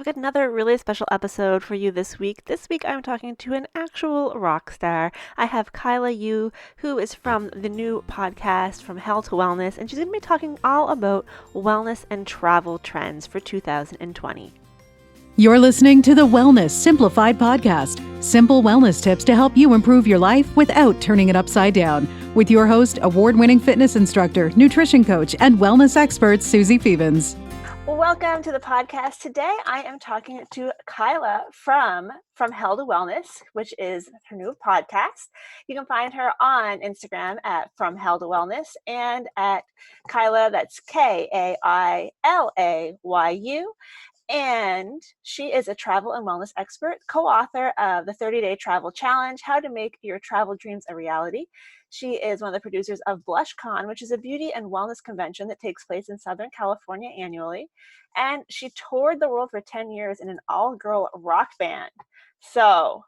got another really special episode for you this week. This week I'm talking to an actual rock star. I have Kaila Yu, who is from the new podcast From Hell to Wellness, and she's going to be talking all about wellness and travel trends for 2020. You're listening to the Wellness Simplified podcast. Simple wellness tips to help you improve your life without turning it upside down. With your host, award-winning fitness instructor, nutrition coach, and wellness expert, Suzi Fevens. Welcome to the podcast. Today I am talking to Kaila from Hell to Wellness, which is her new podcast. You can find her on Instagram at From Hell to Wellness and at Kaila, that's Kailayu. And she is a travel and wellness expert, co-author of the 30-Day Travel Challenge, How to Make Your Travel Dreams a Reality. She is one of the producers of BlushCon, which is a beauty and wellness convention that takes place in Southern California annually. And she toured the world for 10 years in an all-girl rock band. So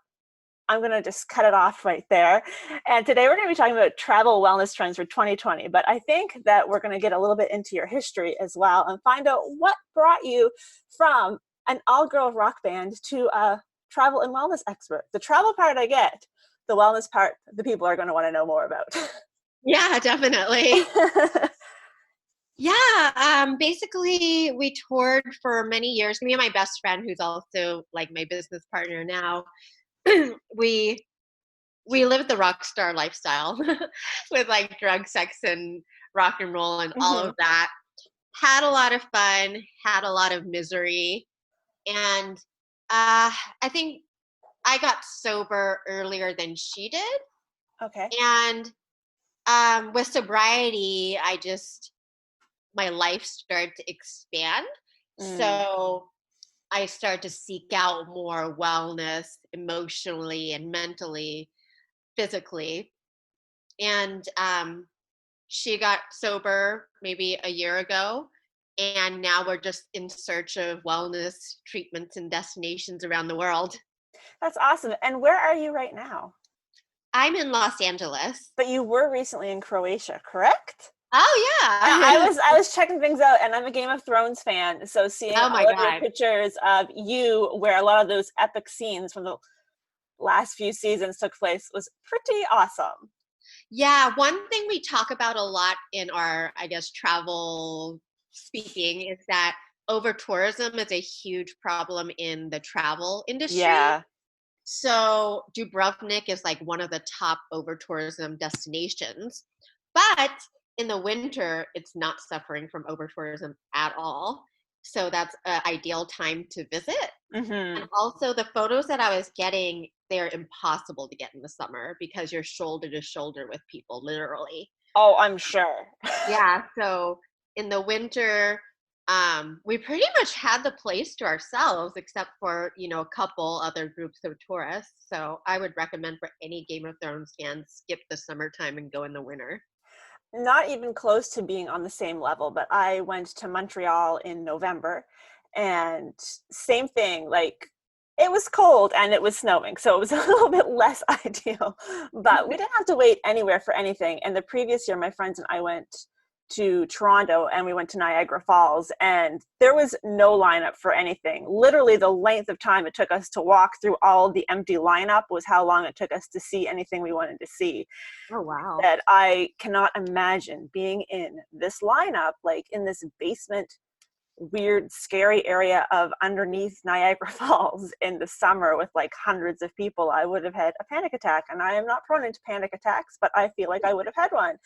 I'm going to just cut it off right there. And today we're going to be talking about travel wellness trends for 2020. But I think that we're going to get a little bit into your history as well and find out what brought you from an all-girl rock band to a travel and wellness expert. The travel part I get. The wellness part, the people are going to want to know more about. Yeah, definitely. Basically we toured for many years. Me and my best friend, who's also like my business partner now, we lived the rock star lifestyle with like drug, sex, and rock and roll and all of that. Had a lot of fun, had a lot of misery. And I think I got sober earlier than she did. Okay. And with sobriety, my life started to expand. So I started to seek out more wellness emotionally and mentally, physically. And she got sober maybe a year ago. And now we're just in search of wellness treatments and destinations around the world. That's awesome. And where are you right now? I'm in Los Angeles. But you were recently in Croatia, correct? Oh yeah. I was checking things out, and I'm a Game of Thrones fan. So seeing all of your pictures of you where a lot of those epic scenes from the last few seasons took place was pretty awesome. Yeah, one thing we talk about a lot in our, travel speaking is that over tourism is a huge problem in the travel industry. Yeah. So Dubrovnik is like one of the top over tourism destinations, but in the winter, it's not suffering from over tourism at all. So that's an ideal time to visit. And also the photos that I was getting, they're impossible to get in the summer because you're shoulder to shoulder with people, literally. Oh, I'm sure. Yeah. So in the winter, we pretty much had the place to ourselves, except for, a couple other groups of tourists. So I would recommend for any Game of Thrones fans, skip the summertime and go in the winter. Not even close to being on the same level, but I went to Montreal in November, and same thing, like it was cold and it was snowing, so it was a little bit less ideal, but we didn't have to wait anywhere for anything. And the previous year, my friends and I went to Toronto and we went to Niagara Falls, and there was no lineup for anything. Literally the length of time it took us to walk through all the empty lineup was how long it took us to see anything we wanted to see. Oh, wow. That I cannot imagine being in this lineup, like in this basement, weird, scary area of underneath Niagara Falls in the summer with like hundreds of people. I would have had a panic attack, and I am not prone to panic attacks, but I feel like I would have had one.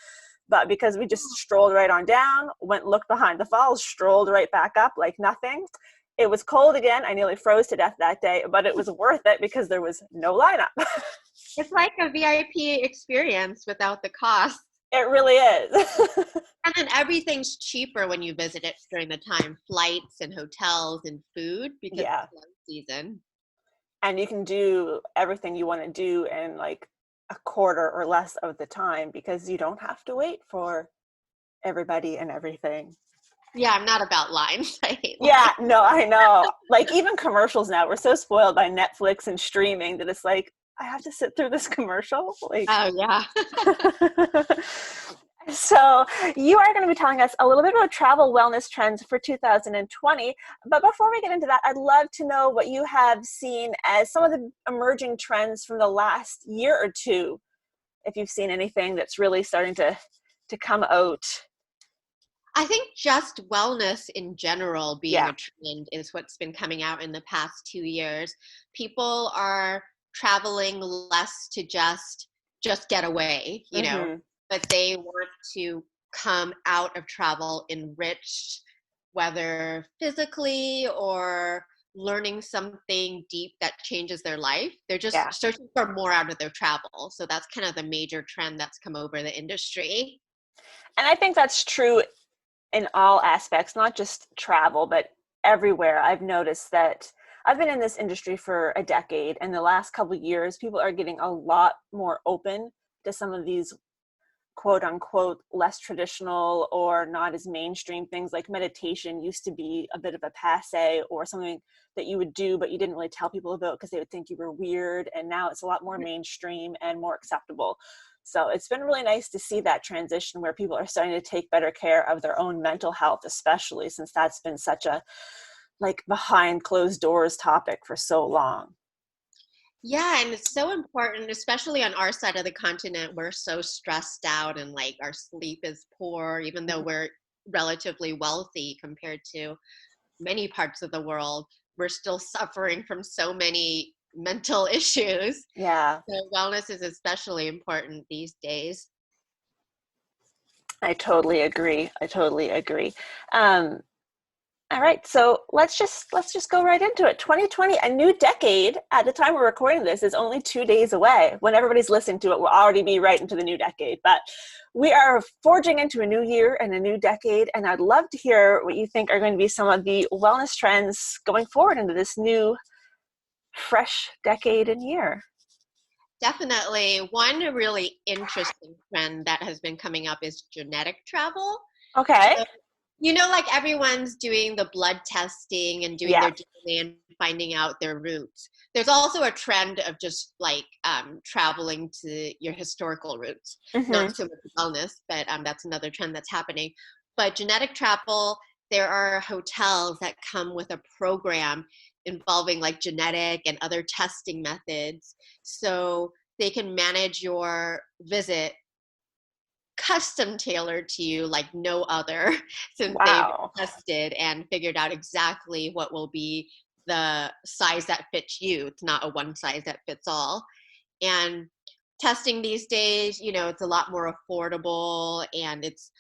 But because we just strolled right on down, went, looked behind the falls, strolled right back up like nothing. It was cold again. I nearly froze to death that day, but it was worth it because there was no lineup. It's like a VIP experience without the cost. It really is. And then everything's cheaper when you visit it during the time, flights and hotels and food, because it's low season. And you can do everything you want to do in like a quarter or less of the time because you don't have to wait for everybody and everything. Yeah, I'm not about lines. I hate lines. Yeah, no, I know. Like even commercials now, we're so spoiled by Netflix and streaming that it's like, I have to sit through this commercial. Like, oh yeah. So you are going to be telling us a little bit about travel wellness trends for 2020. But before we get into that, I'd love to know what you have seen as some of the emerging trends from the last year or two. If you've seen anything that's really starting to come out. I think just wellness in general being Yeah. a trend is what's been coming out in the past 2 years. People are traveling less to just get away, Mm-hmm. but they want to come out of travel enriched, whether physically or learning something deep that changes their life. They're just Yeah. searching for more out of their travel. So that's kind of the major trend that's come over the industry. And I think that's true in all aspects, not just travel, but everywhere. I've noticed that I've been in this industry for a decade, and the last couple of years, people are getting a lot more open to some of these quote unquote less traditional or not as mainstream things. Like meditation used to be a bit of a passe or something that you would do but you didn't really tell people about because they would think you were weird, and now it's a lot more mainstream and more acceptable. So it's been really nice to see that transition where people are starting to take better care of their own mental health, especially since that's been such a like behind closed doors topic for so long. Yeah, and it's so important, especially on our side of the continent. We're so stressed out and like our sleep is poor, even though we're relatively wealthy compared to many parts of the world. We're still suffering from so many mental issues. Yeah, So, wellness is especially important these days. I totally agree. I totally agree. Um, All right, so let's just go right into it. 2020, a new decade. At the time we're recording this, is only 2 days away. When everybody's listening to it, we'll already be right into the new decade. But we are forging into a new year and a new decade, and I'd love to hear what you think are going to be some of the wellness trends going forward into this new, fresh decade and year. Definitely. One really interesting trend that has been coming up is genetic travel. Okay. Like everyone's doing the blood testing and doing Yeah. their DNA and finding out their roots. There's also a trend of just like traveling to your historical roots, Mm-hmm. not so much wellness, but that's another trend that's happening. But genetic travel, there are hotels that come with a program involving like genetic and other testing methods. So they can manage your visit custom tailored to you like no other since they've Wow. tested and figured out exactly what will be the size that fits you. It's not a one size that fits all. And testing these days, it's a lot more affordable and it's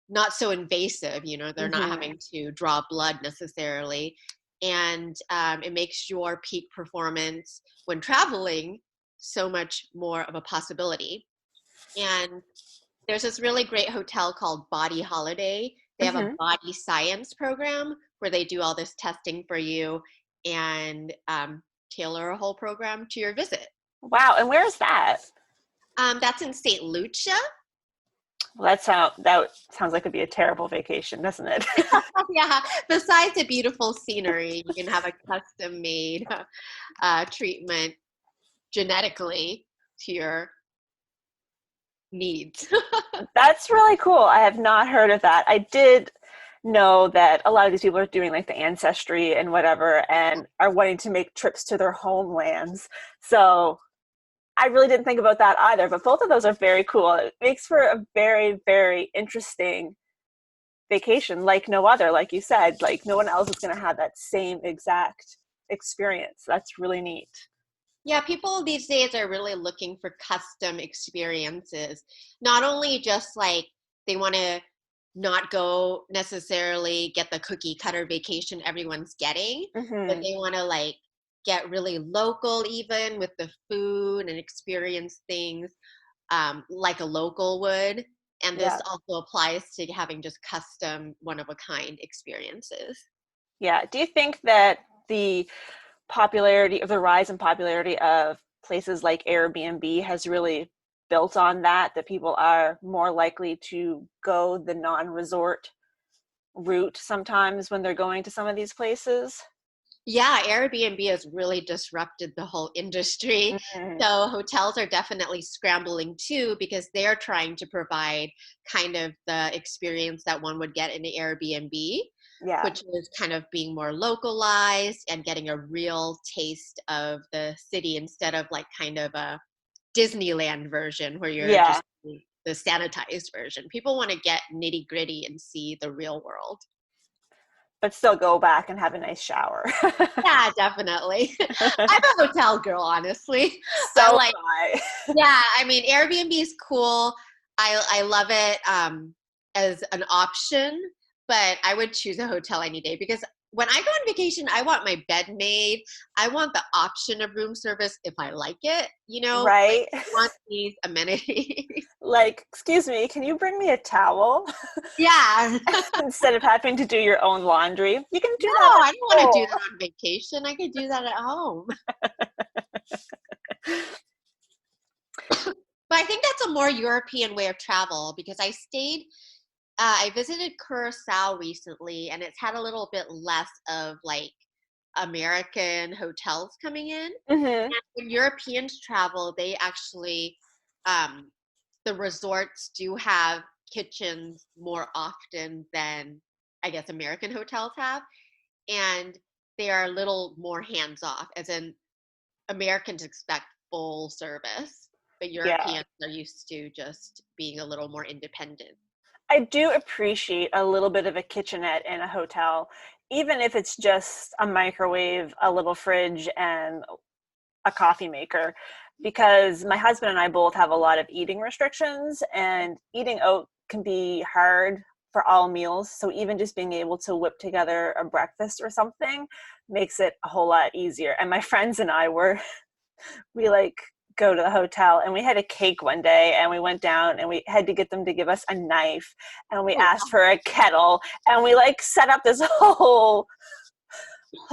not so invasive. They're not Mm-hmm. having to draw blood necessarily. And it makes your peak performance when traveling so much more of a possibility. And there's this really great hotel called Body Holiday. They have a Mm-hmm. body science program where they do all this testing for you and tailor a whole program to your visit. Wow. And where is that? That's in St. Lucia. Well, that sounds like it'd be a terrible vacation, doesn't it? Yeah, besides the beautiful scenery, you can have a custom made treatment genetically to your needs. That's really cool. I have not heard of that. I did know that a lot of these people are doing like the ancestry and whatever and are wanting to make trips to their homelands. So I really didn't think about that either, but both of those are very cool. It makes for a very, very interesting vacation like no other, like you said. Like no one else is going to have that same exact experience. That's really neat. Yeah, people these days are really looking for custom experiences. Not only just like they want to not go necessarily get the cookie cutter vacation everyone's getting, but Mm-hmm. they want to like get really local even with the food and experience things like a local would. And this Yeah. also applies to having just custom one of a kind experiences. Yeah. Do you think that the popularity of the rise in popularity of places like Airbnb has really built on that people are more likely to go the non-resort route sometimes when they're going to some of these places? Yeah, Airbnb has really disrupted the whole industry. Mhm. So hotels are definitely scrambling too because they're trying to provide kind of the experience that one would get in the Airbnb, Yeah. which is kind of being more localized and getting a real taste of the city instead of like kind of a Disneyland version where you're Yeah. just the sanitized version. People want to get nitty gritty and see the real world. But still go back and have a nice shower. Yeah, definitely. I'm a hotel girl, honestly. I So like, am I. yeah, I mean, Airbnb is cool. I love it as an option, but I would choose a hotel any day because when I go on vacation, I want my bed made. I want the option of room service if I like it, like Right? I want these amenities. Like, excuse me, can you bring me a towel Yeah. instead of having to do your own laundry? You can No, do that at I don't want to do home. that on vacation. I could do that at home. But I think that's a more European way of travel because I visited Curacao recently and it's had a little bit less of like American hotels coming in. Hmm. And when Europeans travel, they actually, um, the resorts do have kitchens more often than I guess American hotels have. And they are a little more hands off, as in Americans expect full service, but Yeah. Europeans are used to just being a little more independent. I do appreciate a little bit of a kitchenette in a hotel, even if it's just a microwave, a little fridge, and a coffee maker, because my husband and I both have a lot of eating restrictions, and eating out can be hard for all meals. So even just being able to whip together a breakfast or something makes it a whole lot easier. And my friends and I we like go to the hotel, and we had a cake one day, and we went down and we had to get them to give us a knife, and we Oh, asked for a kettle, and we like set up this whole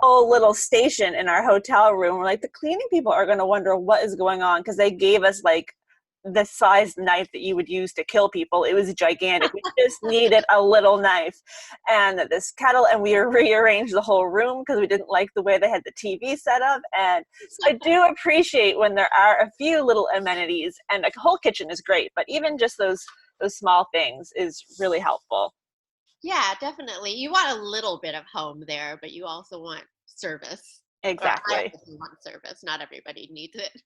little station in our hotel room. We're like, the cleaning people are going to wonder what is going on, because they gave us like the size knife that you would use to kill people. It was gigantic. We just needed a little knife and this kettle, and we rearranged the whole room because we didn't like the way they had the TV set up. And so I do appreciate when there are a few little amenities, and a whole kitchen is great, but even just those small things is really helpful. yeah, definitely. You want a little bit of home there, but you also want service. Or I Exactly. also want service. Not everybody needs it.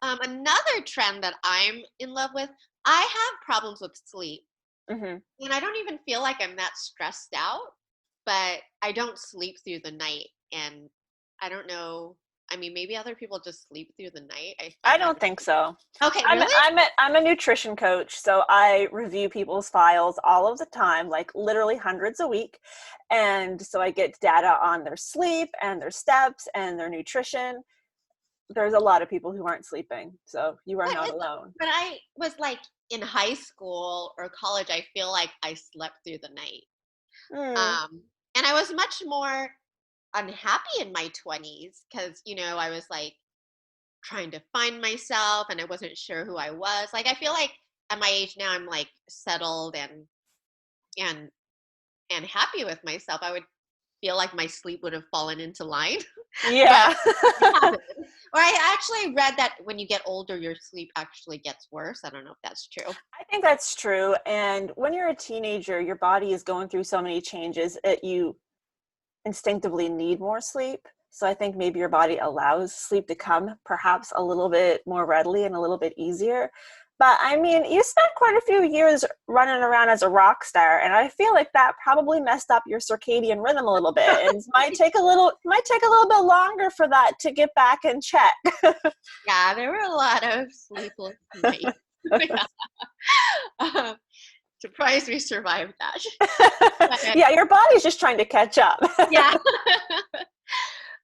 Another trend that I'm in love with, I have problems with sleep. Hmm. And I don't even feel like I'm that stressed out, but I don't sleep through the night. And I don't know. I mean, maybe other people just sleep through the night. I I find that. don't think so. Okay, I'm really? I'm a, I'm a nutrition coach, so I review people's files all of the time, like literally hundreds a week. And so I get data on their sleep and their steps and their nutrition. There's a lot of people who aren't sleeping, so you are But not it's, alone. but I was like in high school or college, I feel like I slept through the night. Mm, And I was much more unhappy in my 20s because, I was like trying to find myself and I wasn't sure who I was. Like, I feel like at my age now, I'm like settled and, and happy with myself. I would feel like my sleep would have fallen into line, but yeah. it hasn't. Or I actually read that when you get older, your sleep actually gets worse. I don't know if that's true. I think that's true. And when you're a teenager, your body is going through so many changes that you instinctively need more sleep. So I think maybe your body allows sleep to come perhaps a little bit more readily and a little bit easier. But I mean, you spent quite a few years running around as a rock star, and I feel like that probably messed up your circadian rhythm a little bit. And it might take a little bit longer for that to get back in check. Yeah, there were a lot of sleepless nights. Yeah. Um, Surprised we survived that. But, Yeah, your body's just trying to catch up. yeah.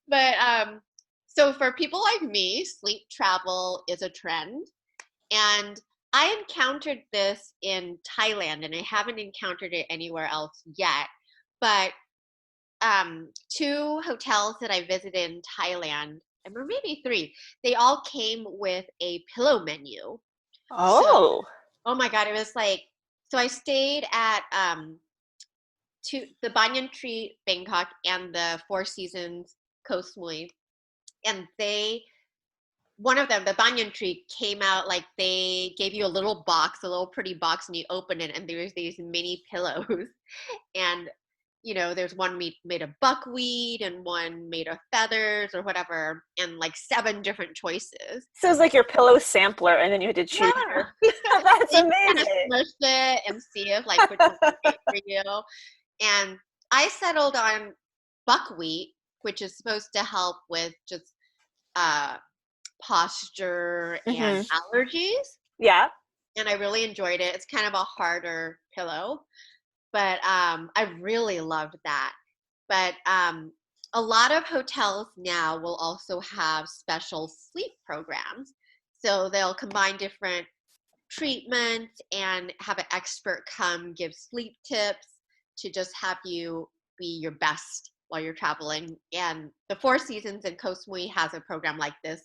But so for people like me, sleep travel is a trend. And I encountered this in Thailand and I haven't encountered it anywhere else yet. But two hotels that I visited in Thailand, or maybe three, they all came with a pillow menu. So, Oh. oh my God, it was like, so I stayed at the Banyan Tree Bangkok and the Four Seasons Koh Samui, and one of them, the Banyan Tree, came out like they gave you a little box, a little pretty box, and you open it, and there's these mini pillows, and there's one made of buckwheat and one made of feathers or whatever, and like 7 different choices. So it's like your pillow sampler, and then you had to choose. Yeah. That's You kind of amazing. smush it and see if like which one's right for you. And I settled on buckwheat, which is supposed to help with just posture and Mm-hmm. allergies. Yeah. And I really enjoyed it. It's kind of a harder pillow, but I really loved that. But a lot of hotels now will also have special sleep programs. So they'll combine different treatments and have an expert come give sleep tips to just have you be your best while you're traveling. And the Four Seasons in Koh Samui has a program like this.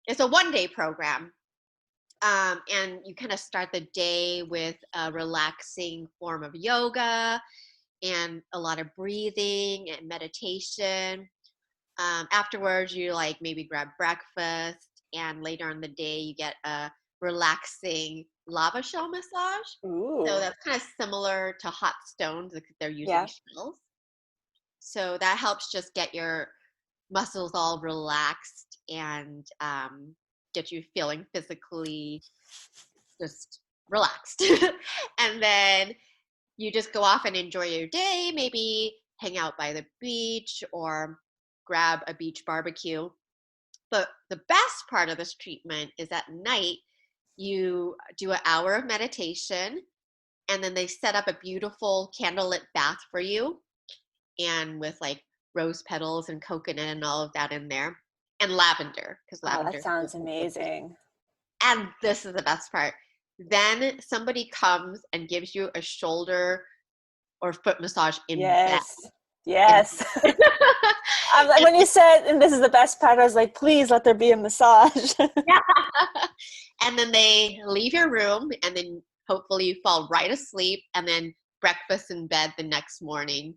It's a 1-day program. And you kind of start the day with a relaxing form of yoga and a lot of breathing and meditation. Afterwards, you like maybe grab breakfast, and later in the day, you get a relaxing lava shell massage. Ooh. So that's kind of similar to hot stones because they're using Yeah. shells. So that helps just get your muscles all relaxed and get you feeling physically just relaxed. And then you just go off and enjoy your day, maybe hang out by the beach or grab a beach barbecue. But the best part of this treatment is at night, you do an hour of meditation, and then they set up a beautiful candlelit bath for you, and with like rose petals and coconut and all of that in there, and lavender, because Oh, lavender that is sounds so good. amazing. And this is the best part. Then somebody comes and gives you a shoulder or foot massage in bed. Yes. Yes. And, When you said, and this is the best part, I was like, please let there be a massage. yeah. And then they leave your room, and then hopefully you fall right asleep, and then breakfast in bed the next morning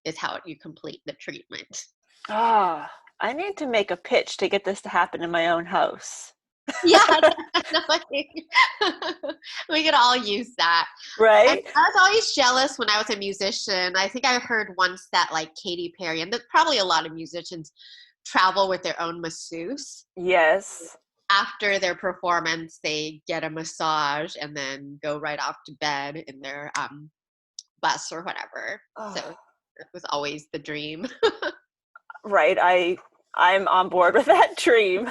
is how you complete the treatment. Oh, I need to make a pitch to get this to happen in my own house. Yeah, definitely. We could all use that. And Right? I was always jealous when I was a musician. I think I heard once that like Katy Perry, and probably a lot of musicians travel with their own masseuse. Yes. After their performance, they get a massage and then go right off to bed in their bus or whatever. Oh, So it was always the dream. right. I'm on board with that dream.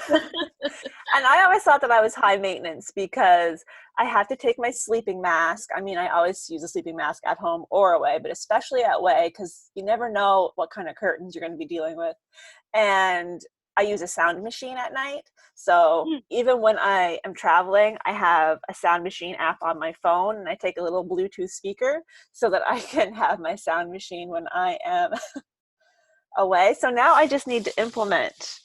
And I always thought that I was high maintenance because I have to take my sleeping mask. I mean, I always use a sleeping mask at home or away, but especially at away because you never know what kind of curtains you're going to be dealing with. And I use a sound machine at night. So even when I am traveling, I have a sound machine app on my phone, and I take a little Bluetooth speaker so that I can have my sound machine when I am away. So now I just need to implement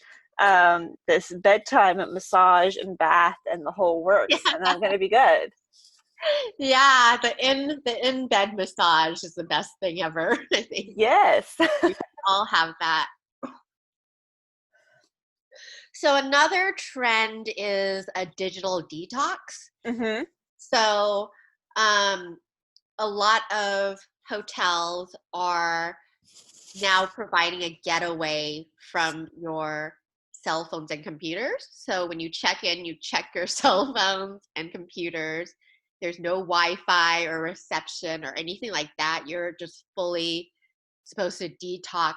this bedtime massage and bath and the whole works, Yeah. and I'm going to be good. Yeah, the in bed massage is the best thing ever. I think Yes. we all have that. So another trend is a digital detox. Mm-hmm. So a lot of hotels are now providing a getaway from your cell phones and computers. So when you check in, you check your cell phones and computers. There's no Wi-Fi or reception or anything like that. You're just fully supposed to detox.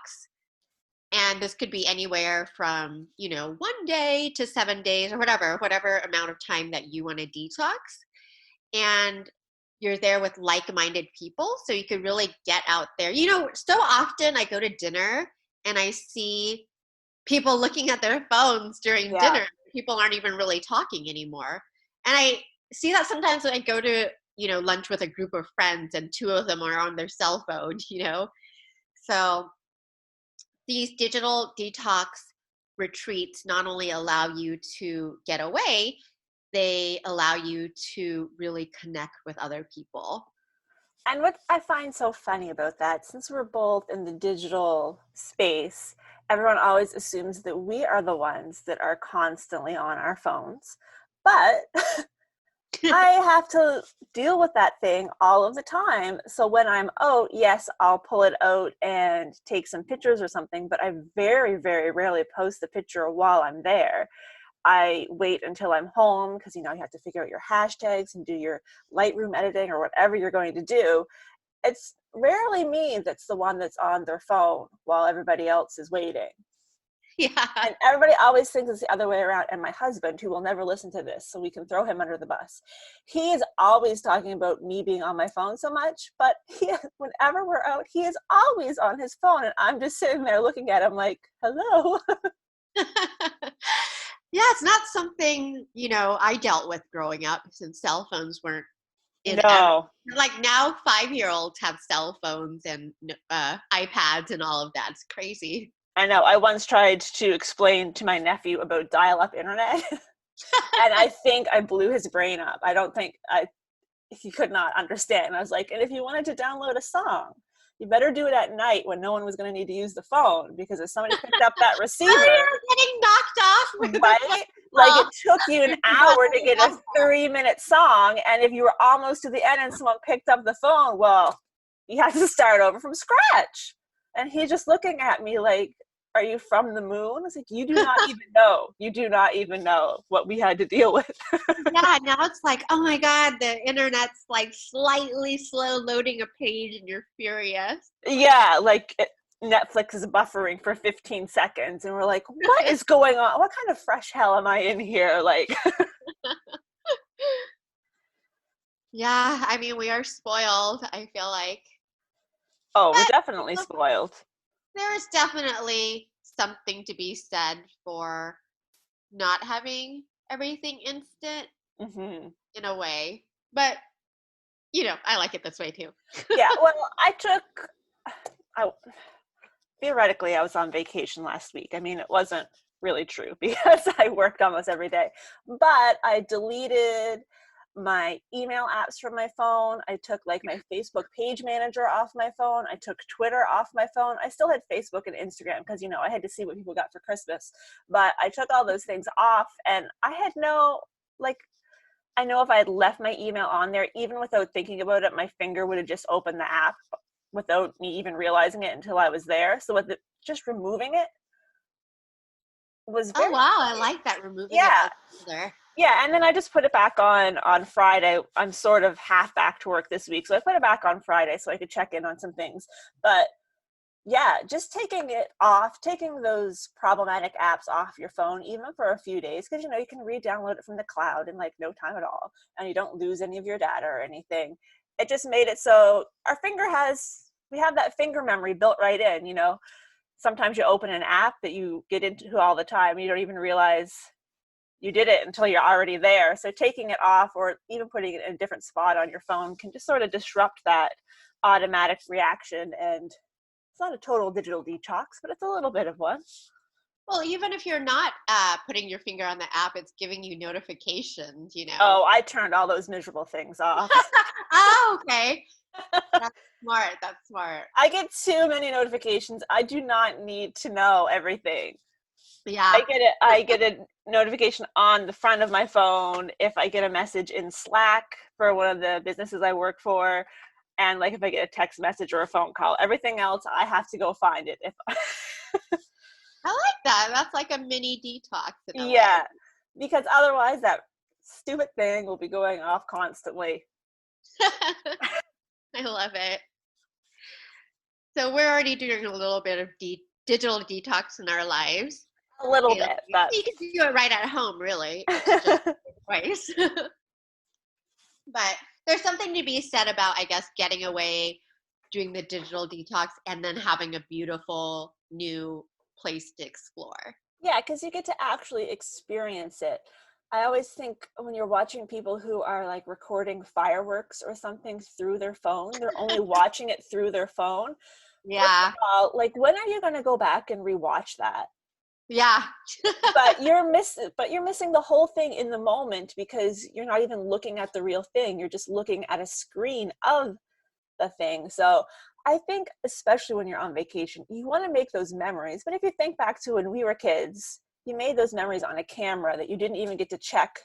And this could be anywhere from, 1 day to 7 days or whatever amount of time that you want to detox. And you're there with like-minded people, so you could really get out there. So often I go to dinner and I see people looking at their phones during Yeah. dinner. People aren't even really talking anymore. And I see that sometimes when I go to, lunch with a group of friends and 2 of them are on their cell phone, So these digital detox retreats not only allow you to get away, they allow you to really connect with other people. And what I find so funny about that, since we're both in the digital space, everyone always assumes that we are the ones that are constantly on our phones. But I have to deal with that thing all of the time. So when I'm out, yes, I'll pull it out and take some pictures or something, but I very, very rarely post the picture while I'm there. I wait until I'm home because, you have to figure out your hashtags and do your Lightroom editing or whatever you're going to do. It's rarely me that's the one that's on their phone while everybody else is waiting. Yeah. And everybody always thinks it's the other way around. And my husband, who will never listen to this, so we can throw him under the bus, he is always talking about me being on my phone so much. But whenever we're out, he is always on his phone. And I'm just sitting there looking at him like, hello. Yeah, it's not something, I dealt with growing up since cell phones weren't in ever. No. Like now 5-year-olds have cell phones and iPads and all of that. It's crazy. I know. I once tried to explain to my nephew about dial-up internet. And I think I blew his brain up. I don't think he could not understand. I was like, and if you wanted to download a song, you better do it at night when no one was going to need to use the phone, because if somebody picked up that receiver, you're getting knocked off. right? Like it took you an hour to get a 3-minute song, and if you were almost to the end and someone picked up the phone, well, you had to start over from scratch. And he's just looking at me like, are you from the moon? It's like, you do not even know. You do not even know what we had to deal with. Yeah, now it's like, oh my God, the internet's like slightly slow loading a page and you're furious. Yeah, like Netflix is buffering for 15 seconds and we're like, what is going on? What kind of fresh hell am I in here? Like, yeah, I mean, we are spoiled, I feel like. oh, we're But definitely spoiled. there is definitely something to be said for not having everything instant in a way. But, I like it this way too. Yeah, well, theoretically, I was on vacation last week. I mean, it wasn't really true because I worked almost every day. But I deleted my email apps from my phone. I took like my Facebook page manager off my phone. I took Twitter off my phone. I still had Facebook and Instagram because, I had to see what people got for Christmas. But I took all those things off, and I had I know if I had left my email on there, even without thinking about it, my finger would have just opened the app without me even realizing it until I was there. So just removing it was very. Oh wow, I like that, removing Yeah. it. Yeah, and then I just put it back on Friday. I'm sort of half back to work this week, so I put it back on Friday so I could check in on some things. But yeah, just taking it off, taking those problematic apps off your phone, even for a few days, because you can re-download it from the cloud in like no time at all, and you don't lose any of your data or anything. It just made it so we have that finger memory built right in. Sometimes you open an app that you get into all the time, and you don't even realize you did it until you're already there. So taking it off or even putting it in a different spot on your phone can just sort of disrupt that automatic reaction. And it's not a total digital detox, but it's a little bit of one. Well, even if you're not putting your finger on the app, it's giving you notifications, Oh, I turned all those miserable things off. Oh, okay. That's smart. That's smart. I get too many notifications. I do not need to know everything. Yeah. I get a notification on the front of my phone if I get a message in Slack for one of the businesses I work for, and like if I get a text message or a phone call. Everything else, I have to go find it. I like that. That's like a mini detox. Yeah, because otherwise that stupid thing will be going off constantly. I love it. So we're already doing a little bit of digital detox in our lives. A little bit. But you can do it right at home, really. Twice. But there's something to be said about, I guess, getting away, doing the digital detox, and then having a beautiful new place to explore. Yeah, because you get to actually experience it. I always think when you're watching people who are like recording fireworks or something through their phone, they're only watching it through their phone. Yeah. Like, when are you going to go back and rewatch that? Yeah. But you're missing the whole thing in the moment because you're not even looking at the real thing. You're just looking at a screen of the thing. So I think especially when you're on vacation, you want to make those memories. But if you think back to when we were kids, you made those memories on a camera that you didn't even get to check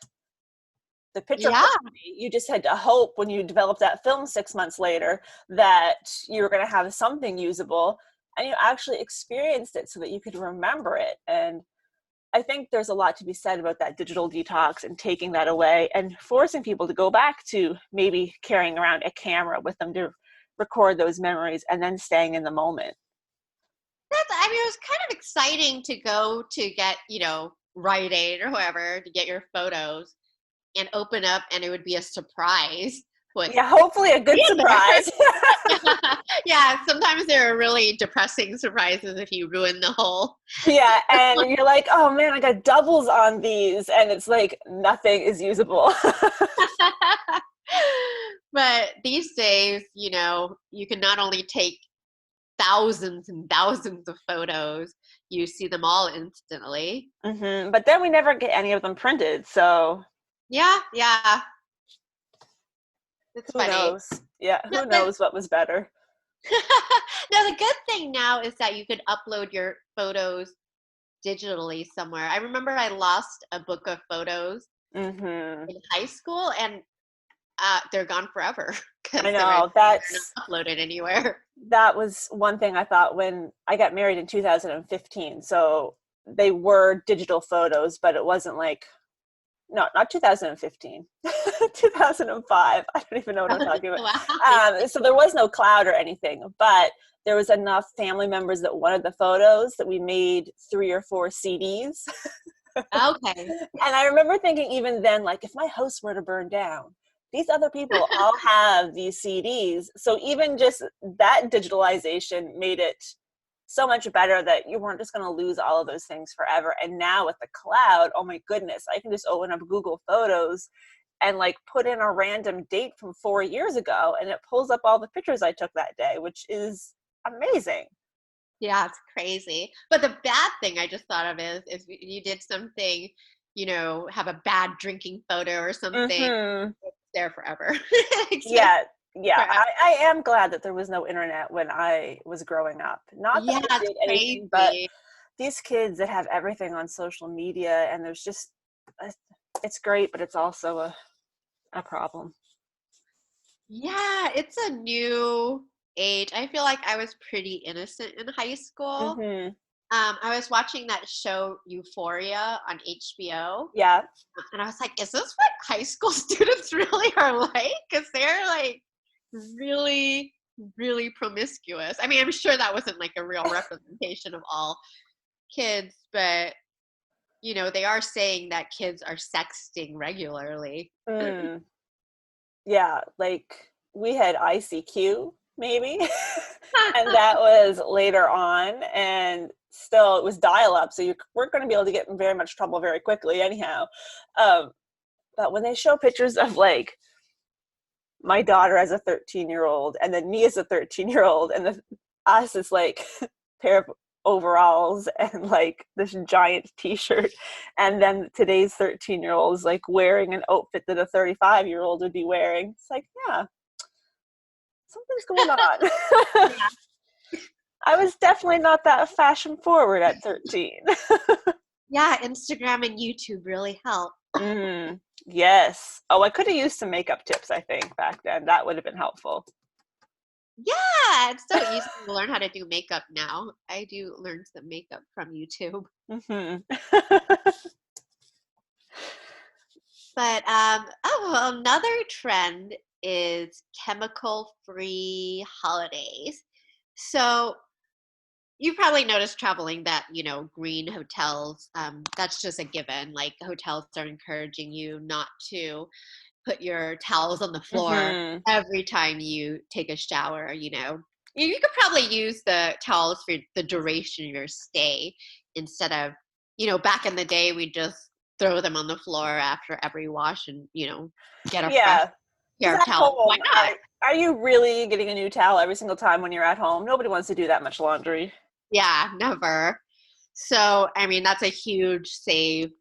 the picture Yeah. quality. You just had to hope when you developed that film 6 months later that you were going to have something usable, and you actually experienced it so that you could remember it. And I think there's a lot to be said about that digital detox and taking that away and forcing people to go back to maybe carrying around a camera with them to record those memories and then staying in the moment. I mean, it was kind of exciting to go to get, Rite Aid or whoever to get your photos and open up, and it would be a surprise. Yeah, hopefully a good surprise. Yeah, sometimes there are really depressing surprises if you ruin the whole. Yeah, and you're like, oh man, I got doubles on these, and it's like nothing is usable. But these days, you can not only take thousands and thousands of photos, you see them all instantly. But then we never get any of them printed, so Yeah. It's who funny. knows? Yeah, who knows what was better? Now, the good thing now is that you could upload your photos digitally somewhere. I remember I lost a book of photos in high school, and they're gone forever because I they're know, not uploaded anywhere. that was one thing I thought when I got married in 2015. So they were digital photos, but it wasn't like, no, not 2015, 2005. I don't even know what I'm talking about. Wow. So there was no cloud or anything, but there was enough family members that wanted the photos that we made 3 or 4 CDs. Okay. And I remember thinking even then, like, if my house were to burn down, these other people all have these CDs. So even just that digitalization made it so much better that you weren't just going to lose all of those things forever. And now with the cloud, oh my goodness, I can just open up Google Photos and like put in a random date from 4 years ago, and it pulls up all the pictures I took that day, which is amazing. Yeah, it's crazy. But the bad thing I just thought of is you did something, have a bad drinking photo or something, it's there forever. Yeah. Forever. I am glad that there was no internet when I was growing up. Not that Yeah, I it's did anything, but crazy. these kids that have everything on social media, and there's just, it's great, but it's also a problem. Yeah, it's a new age. I feel like I was pretty innocent in high school. I was watching that show Euphoria on HBO, Yeah. and I was like, is this what high school students really are like? Because they're like really, really promiscuous. I mean, I'm sure that wasn't like a real representation of all kids, but they are saying that kids are sexting regularly. Yeah, like we had ICQ maybe, and that was later on, and still it was dial up, so you weren't going to be able to get in very much trouble very quickly anyhow. But when they show pictures of like my daughter as a 13-year-old and then me as a 13-year-old, and us as like pair of overalls and like this giant t-shirt, and then today's 13-year-old is like wearing an outfit that a 35-year-old would be wearing, it's like, yeah, something's going on. Yeah. I was definitely not that fashion forward at 13. Yeah, Instagram and YouTube really help. Yes. Oh, I could have used some makeup tips, I think, back then. That would have been helpful. Yeah, it's so easy to learn how to do makeup now. I do learn some makeup from YouTube. But another trend is chemical-free holidays. So you probably noticed traveling that, green hotels, that's just a given. Like hotels are encouraging you not to put your towels on the floor every time you take a shower. You could probably use the towels for the duration of your stay instead of, back in the day, we just throw them on the floor after every wash and, get a fresh Yeah. pair Because of at towels. Why home, not? are you really getting a new towel every single time when you're at home? Nobody wants to do that much laundry. Yeah, never. So, I mean, that's a huge save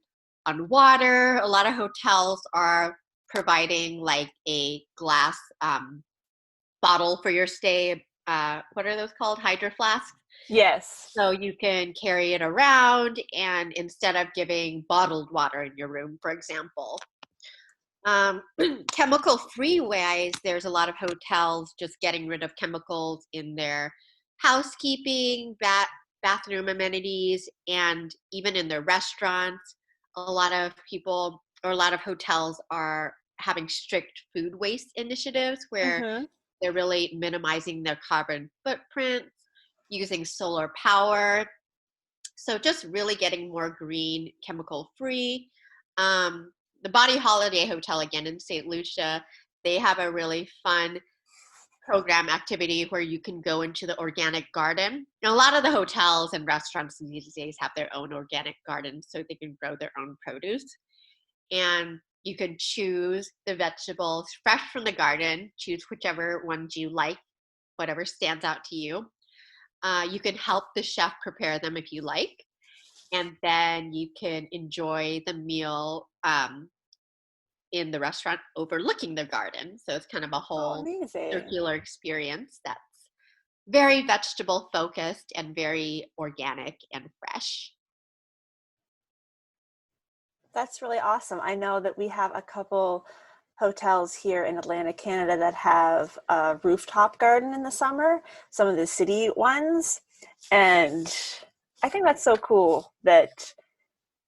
on water. A lot of hotels are providing like a glass bottle for your stay. What are those called? Hydro flasks. Yes. So you can carry it around, and instead of giving bottled water in your room, for example. Chemical free ways, there's a lot of hotels just getting rid of chemicals in their housekeeping, bathroom amenities, and even in their restaurants. A lot of people or a lot of hotels are having strict food waste initiatives where Mm-hmm. they're really minimizing their carbon footprints, using solar power. So just really getting more green, chemical free. The Body Holiday Hotel, again in St. Lucia, they have a really fun program activity where you can go into the organic garden. And a lot of the hotels and restaurants these days have their own organic gardens so they can grow their own produce. And you can choose the vegetables fresh from the garden, choose whichever ones you like, whatever stands out to you. You can help the chef prepare them if you like. And then you can enjoy the meal in the restaurant overlooking the garden. So it's kind of a Oh, whole amazing. circular experience that's very vegetable focused and very organic and fresh. That's really awesome. I know that we have a couple hotels here in Atlantic, Canada that have a rooftop garden in the summer, some of the city ones. And I think that's so cool that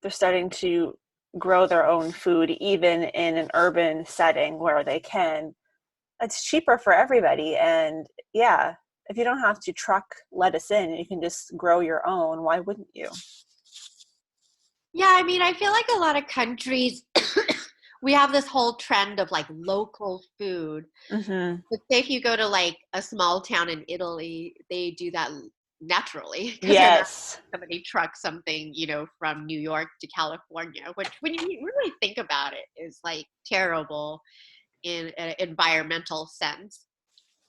they're starting to grow their own food even in an urban setting where they can. It's cheaper for everybody. And yeah, if you don't have to truck lettuce in, you can just grow your own. Why wouldn't you? Yeah, I mean, I feel like a lot of countries, we have this whole trend of like local food. Mm-hmm. But say if you go to like a small town in Italy, they do that naturally because they're not Yes. somebody trucks something, from New York to California, which when you really think about it is like terrible in an environmental sense.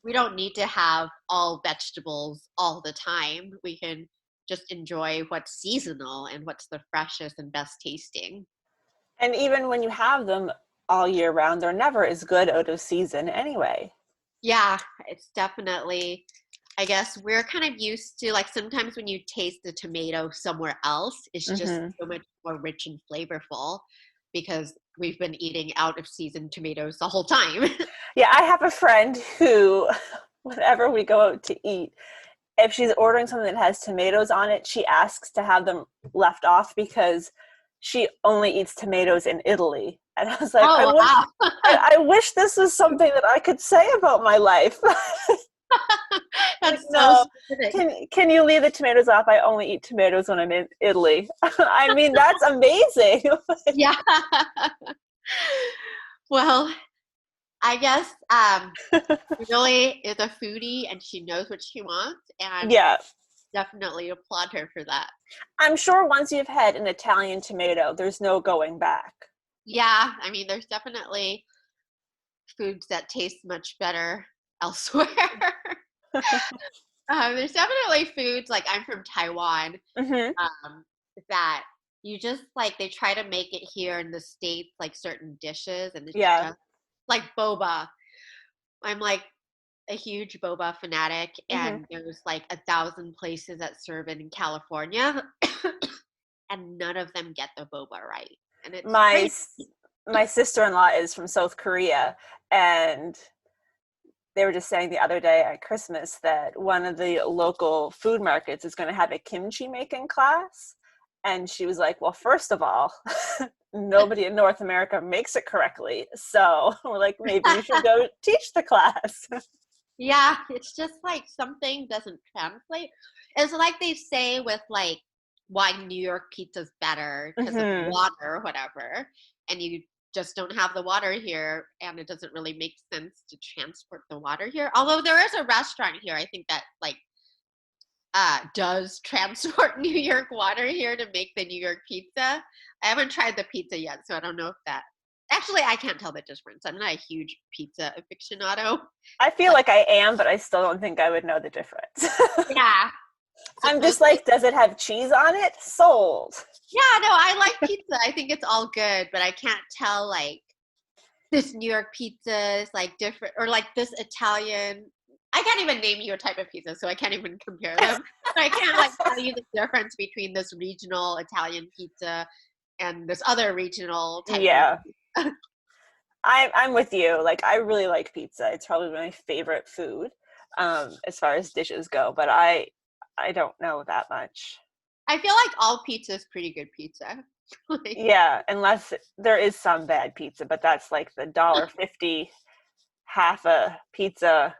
We don't need to have all vegetables all the time. We can just enjoy what's seasonal and what's the freshest and best tasting. And even when you have them all year round, they're never as good out of season anyway. Yeah, it's definitely, I guess we're kind of used to like sometimes when you taste the tomato somewhere else, it's just Mm-hmm. so much more rich and flavorful because we've been eating out of season tomatoes the whole time. Yeah, I have a friend who, whenever we go out to eat, if she's ordering something that has tomatoes on it, she asks to have them left off because she only eats tomatoes in Italy. And I was like, Oh, wow. I wish this was something that I could say about my life. Like, That's so no, specific. can you leave the tomatoes off? I only eat tomatoes when I'm in Italy. I mean, that's amazing. Yeah. Well, I guess she really is a foodie and she knows what she wants, and Yeah, definitely applaud her for that. I'm sure once you've had an Italian tomato, there's no going back. Yeah, I mean, there's definitely foods that taste much better elsewhere. There's definitely foods like I'm from Taiwan Hmm. um, that you just like they try to make it here in the States like certain dishes, and it's Yeah. just like boba. I'm like a huge boba fanatic, Hmm. and there's like 1,000 places that serve it in California, and none of them get the boba right, and it's My crazy. my sister-in-law is from South Korea, and they were just saying the other day at Christmas that one of the local food markets is going to have a kimchi making class. And she was like, well, first of all, nobody in North America makes it correctly. So we're like, maybe you should go teach the class. Yeah, it's just like something doesn't translate. It's like they say with like why New York pizza's better because of Hmm. water or whatever, and you just don't have the water here, and it doesn't really make sense to transport the water here. Although there is a restaurant here, I think that like does transport New York water here to make the New York pizza. I haven't tried the pizza yet, so I don't know if that. Actually, I can't tell the difference. I'm not a huge pizza aficionado. I feel Like, like I am, but I still don't think I would know the difference. yeah, I'm just supposedly. like, does it have cheese on it? Sold. Yeah, no, I like pizza. I think it's all good, but I can't tell like this New York pizza is like different, or like this Italian. I can't even name you a type of pizza, so I can't even compare them. But I can't like tell you the difference between this regional Italian pizza and this other regional type Yeah. of pizza. I'm with you. Like, I really like pizza. It's probably my favorite food, as far as dishes go, but I don't know that much. I feel like all pizza is pretty good pizza. Like, Yeah, unless there is some bad pizza, but that's like the $1.50 half a pizza.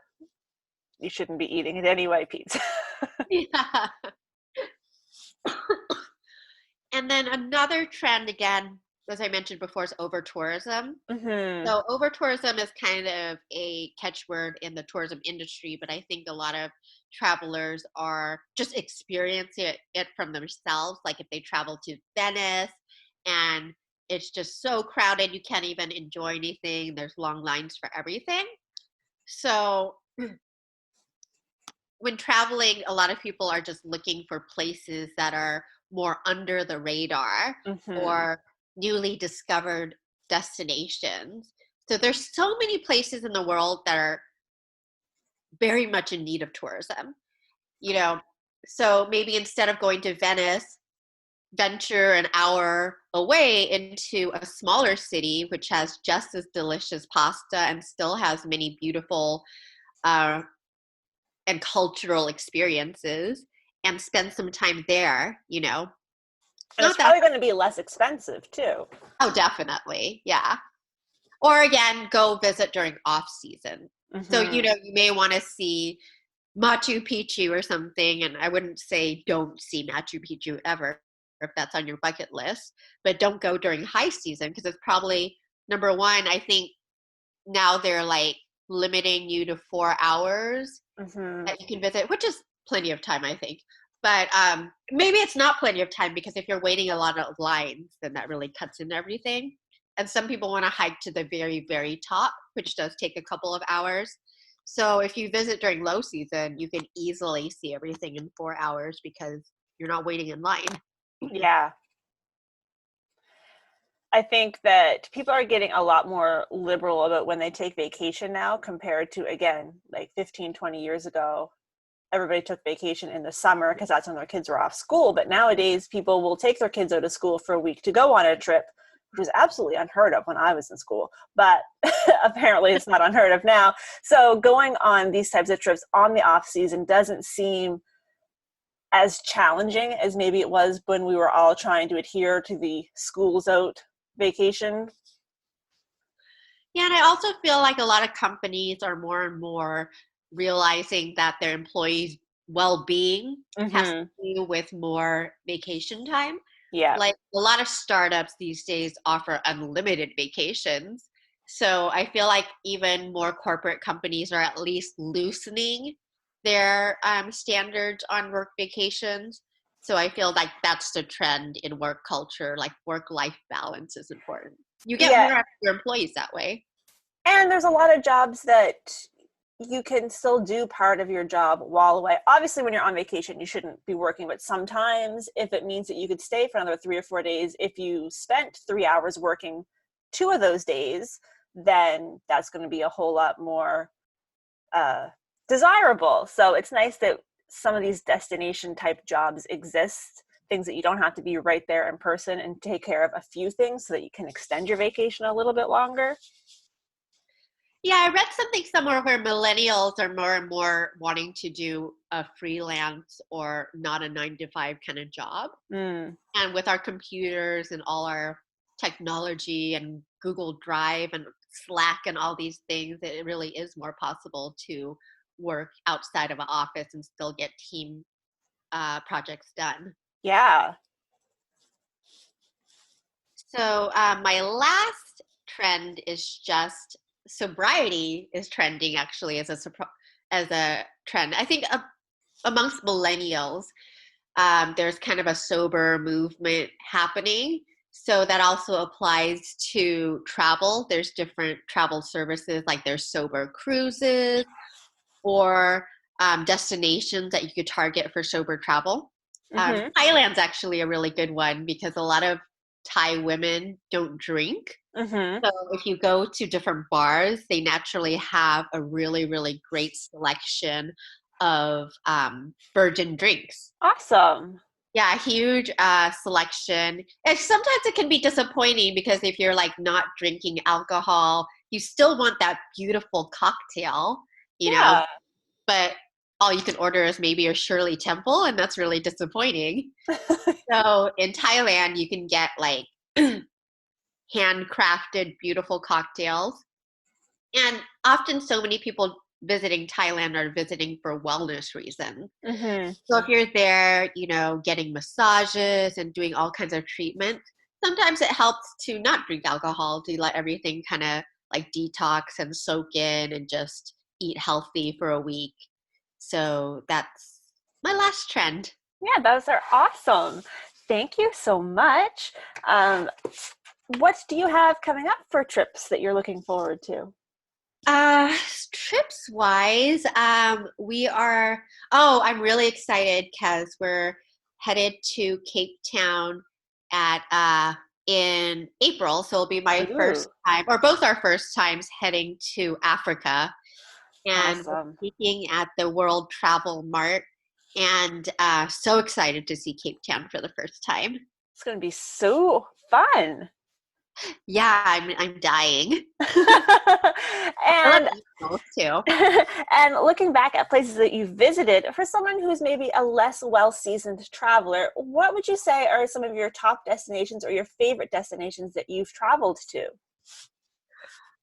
You shouldn't be eating it anyway, pizza. yeah. And then another trend, again, as I mentioned before, is over tourism. Hmm. So over tourism is kind of a catchword in the tourism industry, but I think a lot of travelers are just experiencing it from themselves. Like if they travel to Venice and it's just so crowded, you can't even enjoy anything. There's long lines for everything. So when traveling, a lot of people are just looking for places that are more under the radar Hmm. or newly discovered destinations. So there's so many places in the world that are very much in need of tourism, you know. So maybe instead of going to Venice, venture an hour away into a smaller city which has just as delicious pasta and still has many beautiful uh, and cultural experiences, and spend some time there, you know. It's And it's not that probably going to be less expensive too. Oh, definitely. Yeah. Or again, go visit during off season. So, you Hmm. know, you may want to see Machu Picchu or something, and I wouldn't say don't see Machu Picchu ever if that's on your bucket list, but don't go during high season because it's probably number one, I think now they're like limiting you to 4 hours Hmm. that you can visit, which is plenty of time, I think. But maybe it's not plenty of time because if you're waiting a lot of lines, then that really cuts into everything. And some people want to hike to the very, very top, which does take a couple of hours. So if you visit during low season, you can easily see everything in 4 hours because you're not waiting in line. Yeah. I think that people are getting a lot more liberal about when they take vacation now compared to, again, like 15, 20 years ago. Everybody took vacation in the summer because that's when their kids were off school. But nowadays, people will take their kids out of school for a week to go on a trip, which was absolutely unheard of when I was in school. But apparently, it's not unheard of now. So going on these types of trips on the off season doesn't seem as challenging as maybe it was when we were all trying to adhere to the schools out vacation. Yeah, and I also feel like a lot of companies are more and more realizing that their employees' well-being has to Hmm. do with more vacation time. Yeah. Like a lot of startups these days offer unlimited vacations. So I feel like even more corporate companies are at least loosening their standards on work vacations. So I feel like that's the trend in work culture, like work-life balance is important. You get Yeah. more out of your employees that way. And there's a lot of jobs that you can still do part of your job while away. Obviously, when you're on vacation, you shouldn't be working, but sometimes if it means that you could stay for another 3 or 4 days, if you spent 3 hours working 2 of those days, then that's going to be a whole lot more uh, desirable. So it's nice that some of these destination type jobs exist, things that you don't have to be right there in person and take care of a few things so that you can extend your vacation a little bit longer. Yeah, I read something somewhere where millennials are more and more wanting to do a freelance or not a 9 to 5 kind of job. Mm. And with our computers and all our technology and Google Drive and Slack and all these things, it really is more possible to work outside of an office and still get team projects done. Yeah. So my last trend is just sobriety is trending actually as a trend. I think amongst millennials, there's kind of a sober movement happening. So that also applies to travel. There's different travel services, like there's sober cruises or destinations that you could target for sober travel. Hmm. Thailand's actually a really good one because a lot of Thai women don't drink. Mm-hmm. So if you go to different bars, they naturally have a really, really great selection of virgin drinks. Awesome. Yeah, huge selection. And sometimes it can be disappointing because if you're like not drinking alcohol, you still want that beautiful cocktail, you know, Yeah. but all you can order is maybe a Shirley Temple, and that's really disappointing. So in Thailand, you can get like handcrafted, beautiful cocktails. And often, so many people visiting Thailand are visiting for wellness reasons. Mm-hmm. So if you're there, you know, getting massages and doing all kinds of treatments, sometimes it helps to not drink alcohol, to let everything kind of like detox and soak in and just eat healthy for a week. So that's my last trend. Yeah, those are awesome. Thank you so much. Um, what do you have coming up for trips that you're looking forward to? Uh, Trips wise, I'm really excited because we're headed to Cape Town at in April. So it'll be my Ooh, first time, or both our first times heading to Africa. And we're awesome. speaking at the World Travel Mart, and so excited to see Cape Town for the first time. It's going to be so fun. Yeah, I'm dying. I love And animals too. and looking back at places that you've visited, for someone who's maybe a less well-seasoned traveler, what would you say are some of your top destinations or your favorite destinations that you've traveled to?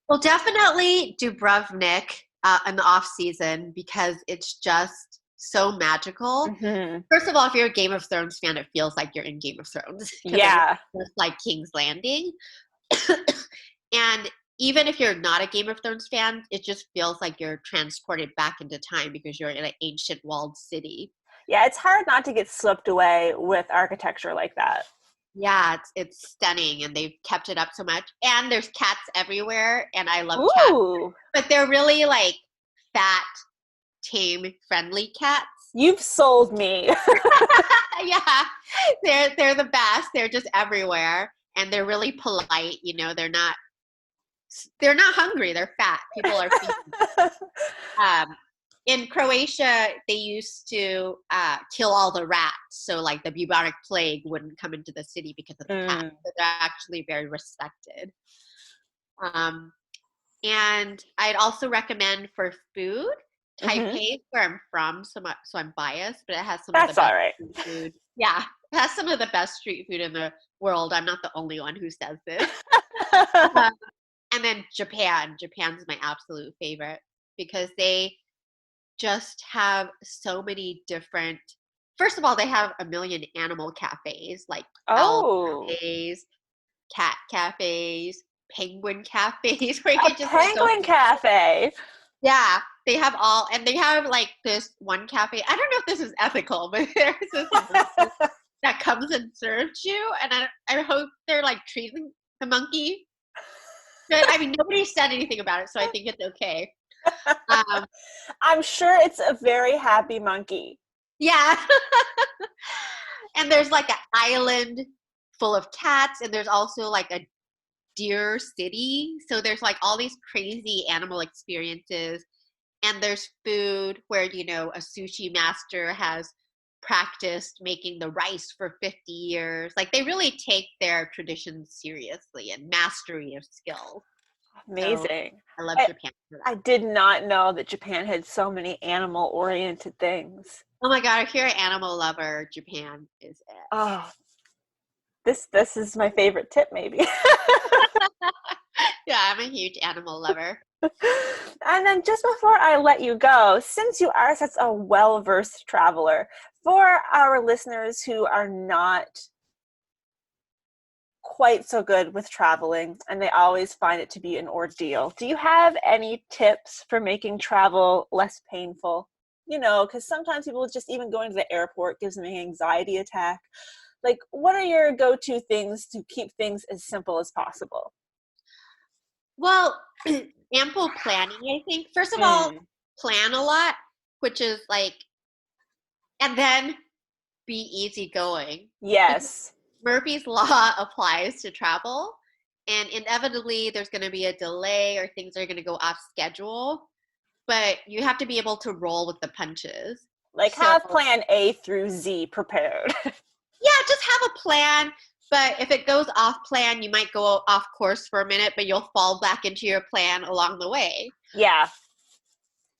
Well, definitely Dubrovnik in the off season because it's just so magical. Mm-hmm. First of all, if you're a Game of Thrones fan, it feels like you're in Game of Thrones because it looks Yeah. just like King's Landing. And even if you're not a Game of Thrones fan, it just feels like you're transported back into time because you're in an ancient walled city. Yeah, it's hard not to get swept away with architecture like that. Yeah, it's stunning and they've kept it up so much. And there's cats everywhere and I love cats. Ooh, But they're really like fat, tame, friendly cats. you've sold me. Yeah, they're the best. They're just everywhere, and they're really polite. You know, they're not hungry. They're fat. People are feeding. In Croatia, they used to kill all the rats, so like the bubonic plague wouldn't come into the city because of the cats. Mm. So they're actually very respected. Um, and I'd also recommend for food. Mm-hmm. Taipei is where I'm from, so I'm biased, but it has some of the That's all best right. street food. Yeah, it has some of the best street food in the world. I'm not the only one who says this. Um, and then Japan. Japan's my absolute favorite because they just have so many different. First of all, they have a million animal cafes, like owl Oh, cafes, cat cafes, penguin cafes, where you a can just like go. penguin cafe. Yeah, they have all, and they have like this one cafe. I don't know if this is ethical, but there's this monkey that comes and serves you, and I hope they're like treating the monkey. But I mean, nobody said anything about it, so I think it's okay. Um, I'm sure it's a very happy monkey. yeah, and there's like an island full of cats, and there's also like a deer city. So there's like all these crazy animal experiences. And there's food where, you know, a sushi master has practiced making the rice for 50 years. Like they really take their traditions seriously and mastery of skills. So Amazing. I love I, Japan for I that. did not know that Japan had so many animal oriented things. Oh my God, if you're an animal lover, Japan is it. Oh, this is my favorite tip, maybe. Yeah, I'm a huge animal lover. And then just before I let you go, since you are such a well-versed traveler, for our listeners who are not quite so good with traveling and they always find it to be an ordeal, do you have any tips for making travel less painful? You know, because sometimes people just even going to the airport gives them an anxiety attack. Like, what are your go-to things to keep things as simple as possible? Well, ample planning, I think. First of all, Mm, plan a lot, which is like, and then be easygoing. Because yes. Murphy's Law applies to travel. And inevitably, there's going to be a delay or things are going to go off schedule. But you have to be able to roll with the punches. Like So, have plan A through Z prepared. yeah, just have a plan. But if it goes off plan, you might go off course for a minute, but you'll fall back into your plan along the way. Yeah.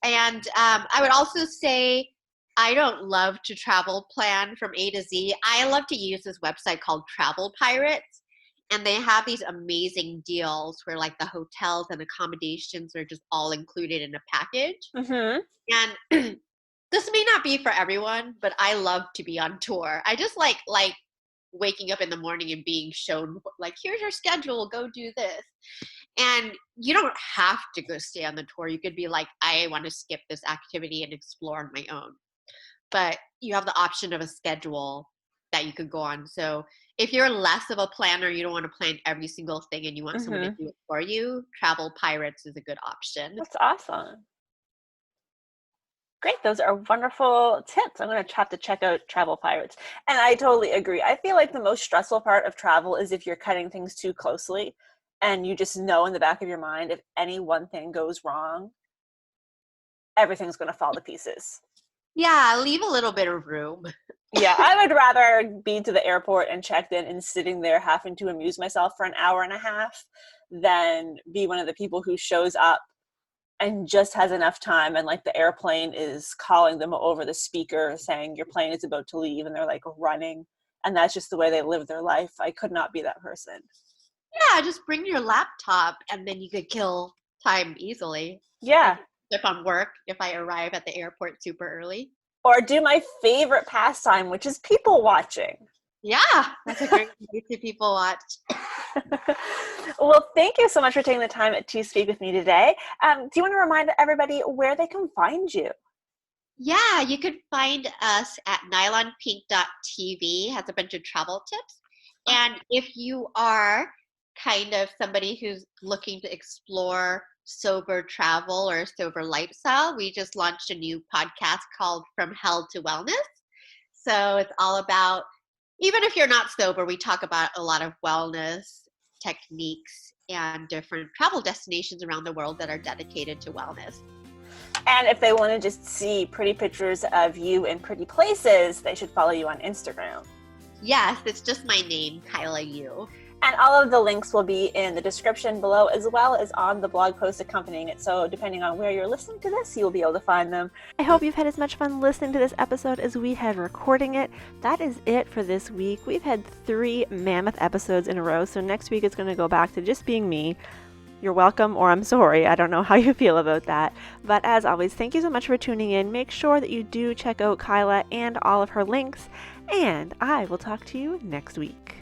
And I would also say I don't love to travel plan from A to Z. I love to use this website called Travel Pirates. And they have these amazing deals where like the hotels and accommodations are just all included in a package. Mm-hmm. And this may not be for everyone, but I love to be on tour. I just like waking up in the morning and being shown like, here's your schedule, go do this. And you don't have to go stay on the tour. You could be like, I want to skip this activity and explore on my own. But you have the option of a schedule that you could go on. So if you're less of a planner, you don't want to plan every single thing and you want someone to do it for you, Travel Pirates is a good option. That's awesome. Great. Those are wonderful tips. I'm going to have to check out Travel Pirates. And I totally agree. I feel like the most stressful part of travel is if you're cutting things too closely and you just know in the back of your mind, if any one thing goes wrong, everything's going to fall to pieces. Yeah, leave a little bit of room. Yeah, I would rather be to the airport and checked in and sitting there having to amuse myself for an hour and a half than be one of the people who shows up and just has enough time and like the airplane is calling them over the speaker saying your plane is about to leave and they're like running and that's just the way they live their life. I could not be that person. Yeah, just bring your laptop and then you could kill time easily. Yeah. If I'm work, if I arrive at the airport super early. Or do my favorite pastime, which is people watching. Yeah, that's a great way to people watch. Well, thank you so much for taking the time to speak with me today. Do you want to remind everybody where they can find you? Yeah, you could find us at nylonpink.tv. Has a bunch of travel tips. And if you are kind of somebody who's looking to explore sober travel or sober lifestyle, we just launched a new podcast called From Hell to Wellness. So it's all about, even if you're not sober, we talk about a lot of wellness techniques and different travel destinations around the world that are dedicated to wellness. And if they want to just see pretty pictures of you in pretty places, they should follow you on Instagram. Yes, it's just my name, Kaila Yu. And all of the links will be in the description below as well as on the blog post accompanying it. So depending on where you're listening to this, you'll be able to find them. I hope you've had as much fun listening to this episode as we had recording it. That is it for this week. We've had 3 mammoth episodes in a row. So next week it's going to go back to just being me. You're welcome, or I'm sorry. I don't know how you feel about that. But as always, thank you so much for tuning in. Make sure that you do check out Kaila and all of her links. And I will talk to you next week.